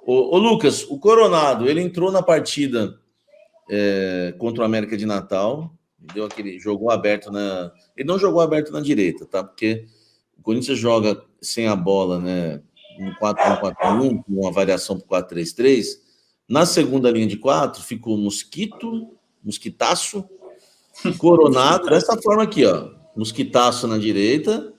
Ô, Lucas, o Coronado, ele entrou na partida contra o América de Natal, jogou aberto ele não jogou aberto na direita, tá? Porque o Corinthians joga sem a bola, né? No 4-1-4-1, com uma variação para 4-3-3. Na segunda linha de 4, ficou Mosquitaço, Coronado, dessa forma aqui, ó. Mosquitaço na direita,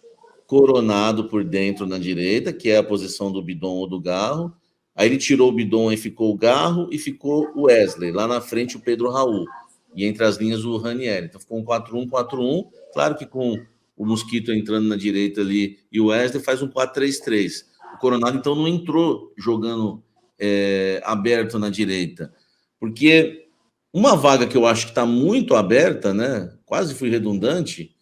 Coronado por dentro na direita, que é a posição do Bidon ou do Garro. Aí ele tirou o Bidon e ficou o Garro e ficou o Wesley. Lá na frente o Pedro Raul. E entre as linhas o Ranieri. Então ficou um 4-1-4-1. Claro que com o Mosquito entrando na direita ali e o Wesley faz um 4-3-3. O Coronado então não entrou jogando aberto na direita. Porque uma vaga que eu acho que está muito aberta, né? Quase fui redundante,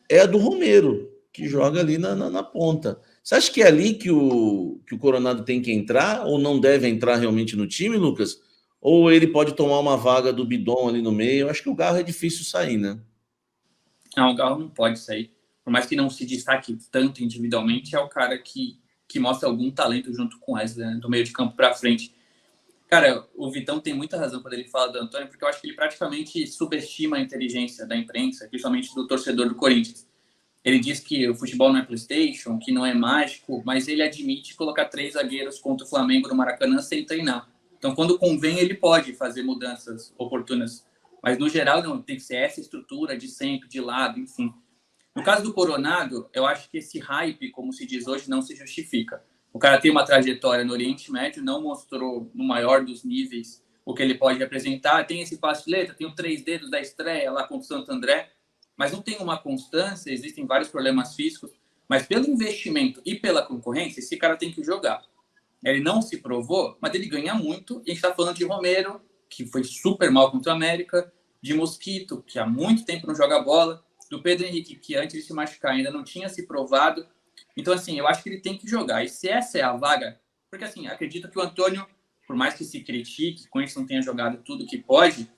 é a do Romero, que joga ali na ponta. Você acha que é ali que o Coronado tem que entrar ou não deve entrar realmente no time, Lucas? Ou ele pode tomar uma vaga do Bidon ali no meio? Eu acho que o Garro é difícil sair, né? Não, o Garro não pode sair. Por mais que não se destaque tanto individualmente, é o cara que mostra algum talento junto com o Wesley, né? Do meio de campo para frente. Cara, o Vitão tem muita razão quando ele fala do Antônio, porque eu acho que ele praticamente subestima a inteligência da imprensa, principalmente do torcedor do Corinthians. Ele diz que o futebol não é PlayStation, que não é mágico, mas ele admite colocar 3 zagueiros contra o Flamengo no Maracanã sem treinar. Então, quando convém, ele pode fazer mudanças oportunas. Mas, no geral, não, tem que ser essa estrutura de sempre, de lado, enfim. No caso do Coronado, eu acho que esse hype, como se diz hoje, não se justifica. O cara tem uma trajetória no Oriente Médio, não mostrou no maior dos níveis o que ele pode representar. Tem esse passe de letra, tem o 3 dedos da estreia lá contra o Santo André, mas não tem uma constância, existem vários problemas físicos, mas pelo investimento e pela concorrência, esse cara tem que jogar. Ele não se provou, mas ele ganha muito, e a gente está falando de Romero, que foi super mal contra o América, de Mosquito, que há muito tempo não joga bola, do Pedro Henrique, que antes de se machucar ainda não tinha se provado. Então, assim, eu acho que ele tem que jogar. E se essa é a vaga... Porque, assim, acredito que o Antônio, por mais que se critique, com isso não tenha jogado tudo que pode,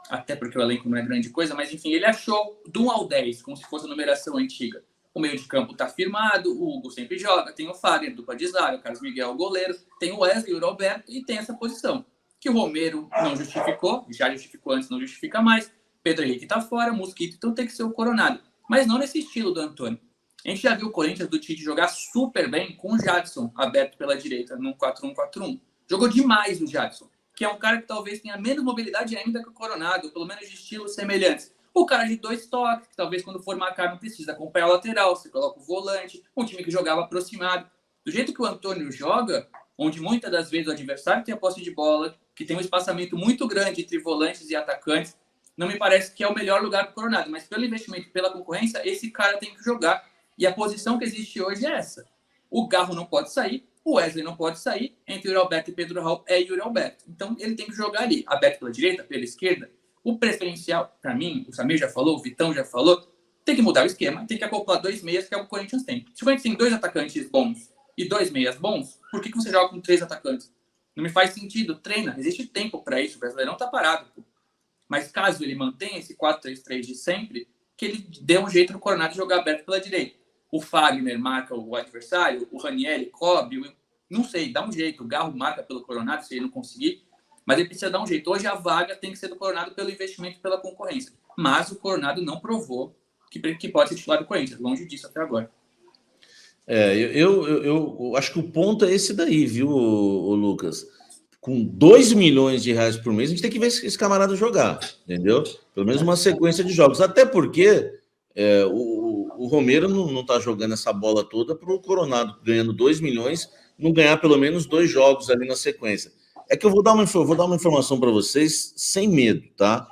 até porque o elenco não é grande coisa, mas, enfim, ele achou do 1 ao 10, como se fosse a numeração antiga. O meio de campo está firmado, o Hugo sempre joga, tem o Fagner, dupla de zaga, o Carlos Miguel, o goleiro, tem o Wesley, o Roberto, e tem essa posição. Que o Romero não justificou, já justificou antes, não justifica mais. Pedro Henrique está fora, Mosquito, então tem que ser o Coronado. Mas não nesse estilo do Antônio. A gente já viu o Corinthians do Tite jogar super bem com o Jadson aberto pela direita, num 4-1-4-1. Jogou demais o Jadson, que é um cara que talvez tenha menos mobilidade ainda que o Coronado, pelo menos de estilos semelhantes. O cara de 2 toques, que talvez quando for marcar não precisa acompanhar o lateral, você coloca o volante, um time que jogava aproximado. Do jeito que o Antônio joga, onde muitas das vezes o adversário tem a posse de bola, que tem um espaçamento muito grande entre volantes e atacantes, não me parece que é o melhor lugar para o Coronado, mas pelo investimento e pela concorrência, esse cara tem que jogar. E a posição que existe hoje é essa. O Garro não pode sair, o Wesley não pode sair, entre Yuri Alberto e Pedro Raul é Yuri Alberto. Então ele tem que jogar ali, aberto pela direita, pela esquerda. O preferencial, para mim, o Samir já falou, o Vitão já falou, tem que mudar o esquema, tem que acoplar 2 meias, que é o que o Corinthians tem. Se o Corinthians tem 2 atacantes bons e 2 meias bons, por que você joga com 3 atacantes? Não me faz sentido, treina, existe tempo para isso, o Brasileirão tá parado. Pô. Mas caso ele mantenha esse 4-3-3 de sempre, que ele dê um jeito no Coronado de jogar aberto pela direita. O Fagner marca o adversário, o Ranieri cobre, não sei, dá um jeito. O Garro marca pelo Coronado, se ele não conseguir, mas ele precisa dar um jeito. Hoje a vaga tem que ser do Coronado pelo investimento e pela concorrência. Mas o Coronado não provou que pode ser titular do Corinthians, longe disso até agora. Eu acho que o ponto é esse daí, viu, Lucas? Com 2 milhões de reais por mês, a gente tem que ver esse camarada jogar, entendeu? Pelo menos uma sequência de jogos. Até porque o Romero não está jogando essa bola toda para o Coronado, ganhando 2 milhões, não ganhar pelo menos 2 jogos ali na sequência. É que eu vou dar uma informação para vocês sem medo, tá?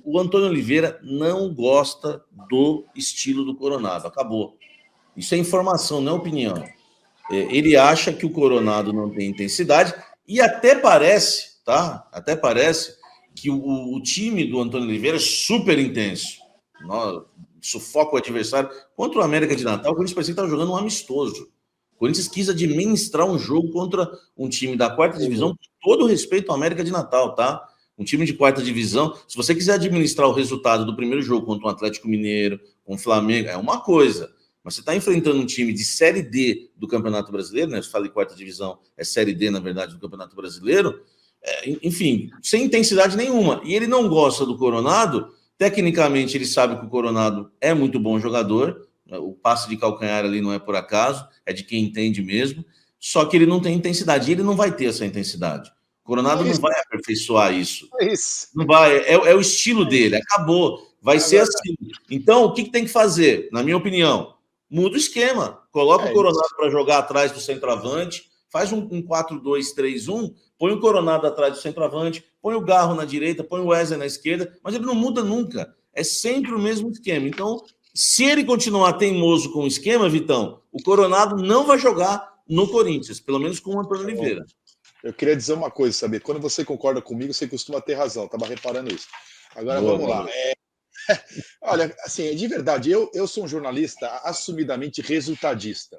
O Antônio Oliveira não gosta do estilo do Coronado, acabou. Isso é informação, não é opinião. Ele acha que o Coronado não tem intensidade e até parece, tá? Até parece que o time do Antônio Oliveira é super intenso. Sufoca o adversário. Contra o América de Natal, o Corinthians parecia que estava jogando um amistoso. O Corinthians quis administrar um jogo contra um time da 4ª divisão, com todo respeito ao América de Natal, tá? Um time de 4ª divisão. Se você quiser administrar o resultado do primeiro jogo contra o Atlético Mineiro, com o Flamengo, é uma coisa. Mas você está enfrentando um time de Série D do Campeonato Brasileiro, né? Eu falei quarta divisão, é Série D, na verdade, do Campeonato Brasileiro, enfim, sem intensidade nenhuma. E ele não gosta do Coronado. Tecnicamente, ele sabe que o Coronado é muito bom jogador. O passe de calcanhar ali não é por acaso, é de quem entende mesmo. Só que ele não tem intensidade. E ele não vai ter essa intensidade. O Coronado não vai aperfeiçoar isso. Não vai. É o estilo dele. Acabou. Vai ser assim. Então, o que tem que fazer? Na minha opinião, muda o esquema. Coloca o Coronado para jogar atrás do centroavante. Faz um 4-2-3-1. Põe o Coronado atrás do centroavante. Põe o Garro na direita. Põe o Wesley na esquerda. Mas ele não muda nunca. É sempre o mesmo esquema. Então, se ele continuar teimoso com o esquema, Vitão, o Coronado não vai jogar no Corinthians. Pelo menos com o Antônio Oliveira. Eu queria dizer uma coisa, sabe? Quando você concorda comigo, você costuma ter razão. Estava reparando isso. Agora, vamos lá. Olha, assim, de verdade, eu sou um jornalista assumidamente resultadista.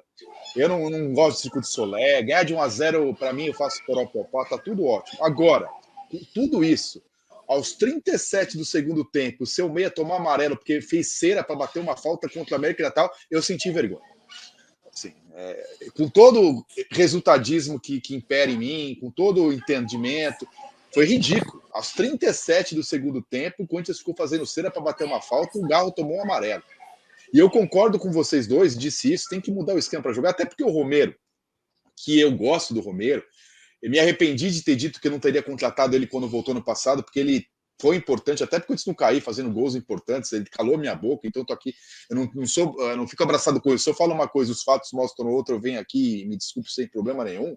Eu não gosto de circuito solé. Ganhar de 1-0, para mim, eu faço poropopó, tá tudo ótimo. Agora, com tudo isso, aos 37 do segundo tempo, o seu meia tomar amarelo porque fez cera para bater uma falta contra o América e Natal, eu senti vergonha. Assim, com todo o resultadismo que impera em mim, com todo o entendimento, foi ridículo. Aos 37 do segundo tempo, o Corinthians ficou fazendo cera para bater uma falta, o Garro tomou um amarelo. E eu concordo com vocês dois, disse isso, tem que mudar o esquema para jogar, até porque o Romero, que eu gosto do Romero, eu me arrependi de ter dito que eu não teria contratado ele quando voltou no passado, porque ele foi importante, até porque antes de não cair, fazendo gols importantes, ele calou minha boca, então eu tô aqui, eu não fico abraçado com isso. Se eu falo uma coisa, os fatos mostram outra, eu venho aqui e me desculpe sem problema nenhum.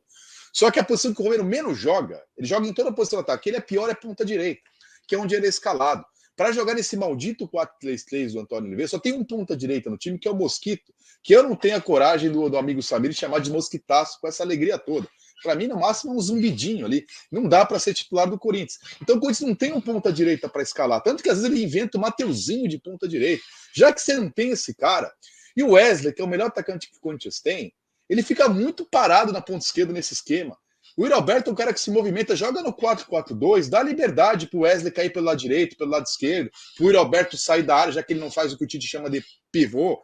Só que a posição que o Romero menos joga, ele joga em toda a posição de ataque, ele é pior, é ponta direita, que é onde ele é escalado. Para jogar nesse maldito 4-3-3 do Antônio Oliveira, só tem um ponta direita no time, que é o Mosquito, que eu não tenho a coragem do amigo Samir de chamar de mosquitaço com essa alegria toda. Para mim, no máximo, é um zumbidinho ali. Não dá para ser titular do Corinthians. Então, o Corinthians não tem um ponta direita para escalar. Tanto que, às vezes, ele inventa o Mateuzinho de ponta direita. Já que você não tem esse cara, e o Wesley, que é o melhor atacante que o Corinthians tem, ele fica muito parado na ponta esquerda nesse esquema. O Yuri Alberto é um cara que se movimenta, joga no 4-4-2, dá liberdade para o Wesley cair pelo lado direito, pelo lado esquerdo, para o Yuri Alberto sair da área, já que ele não faz o que o Tite chama de pivô.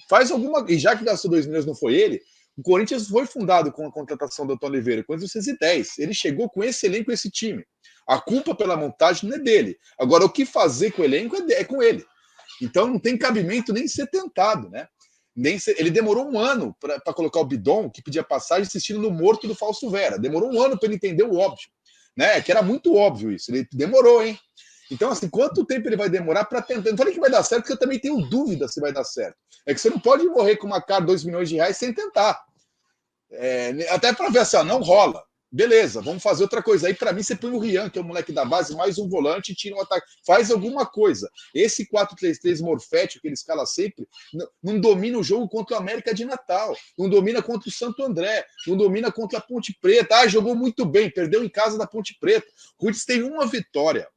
Faz alguma. E já que gastou 2 milhões, não foi ele. O Corinthians foi fundado com a contratação do Antônio Oliveira, em 1910. Ele chegou com esse elenco, esse time. A culpa pela montagem não é dele. Agora, o que fazer com o elenco é com ele. Então, não tem cabimento nem ser tentado, né? Ele demorou 1 ano para colocar o Bidon, que pedia passagem, assistindo no morto do Fausto Vera. Demorou 1 ano para ele entender o óbvio, né? Que era muito óbvio isso. Ele demorou, hein? Então, assim, quanto tempo ele vai demorar para tentar? Não falei que vai dar certo, porque eu também tenho dúvida se vai dar certo. É que você não pode morrer com uma cara 2 milhões de reais sem tentar. Até para ver assim, não rola. Beleza, vamos fazer outra coisa. Aí, para mim, você põe o Rian, que é o moleque da base, mais um volante e tira um ataque. Faz alguma coisa. Esse 4-3-3 morfético que ele escala sempre, não domina o jogo contra o América de Natal. Não domina contra o Santo André. Não domina contra a Ponte Preta. Jogou muito bem, perdeu em casa da Ponte Preta. O Corinthians tem uma vitória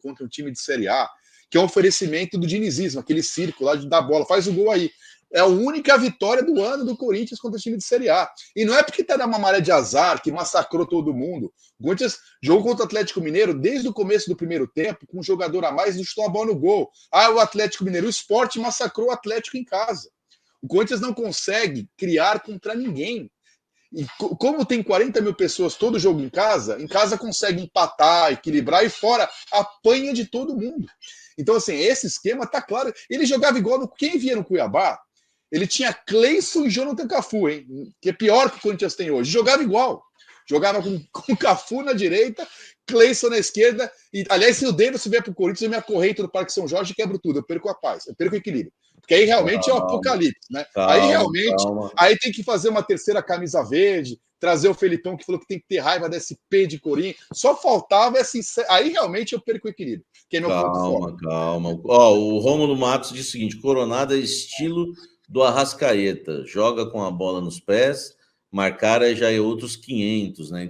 contra um time de Série A, que é um oferecimento do dinizismo, aquele circo lá de dar bola. Faz o gol aí. É a única vitória do ano do Corinthians contra o time de Série A. E não é porque está numa maré de azar, que massacrou todo mundo. O Corinthians jogou contra o Atlético Mineiro desde o começo do primeiro tempo, com um jogador a mais, e chutou a bola no gol. O Atlético Mineiro, o Sport massacrou o Atlético em casa. O Corinthians não consegue criar contra ninguém. E como tem 40 mil pessoas todo jogo em casa consegue empatar, equilibrar, e fora apanha de todo mundo. Então, assim, esse esquema tá claro. Ele jogava igual quem via no Cuiabá. Ele tinha Cleison e Jonathan Cafu, hein? Que é pior que o Corinthians tem hoje. Jogava igual. Jogava com Cafu na direita, Cleison na esquerda. E, aliás, se o Davidson vier para o Corinthians, eu me acorrento no Parque São Jorge e quebro tudo. Eu perco a paz, eu perco o equilíbrio. Porque aí realmente é o apocalipse, né? Aí realmente, aí tem que fazer uma terceira camisa verde, trazer o Felipão, que falou que tem que ter raiva desse P de Corinthians. Só faltava assim. Aí realmente eu perco o equilíbrio. Que é meu ponto forte. Calma. O Rômulo Matos diz o seguinte: Coronado é estilo do Arrascaeta, joga com a bola nos pés, marcar já é outros 500, né?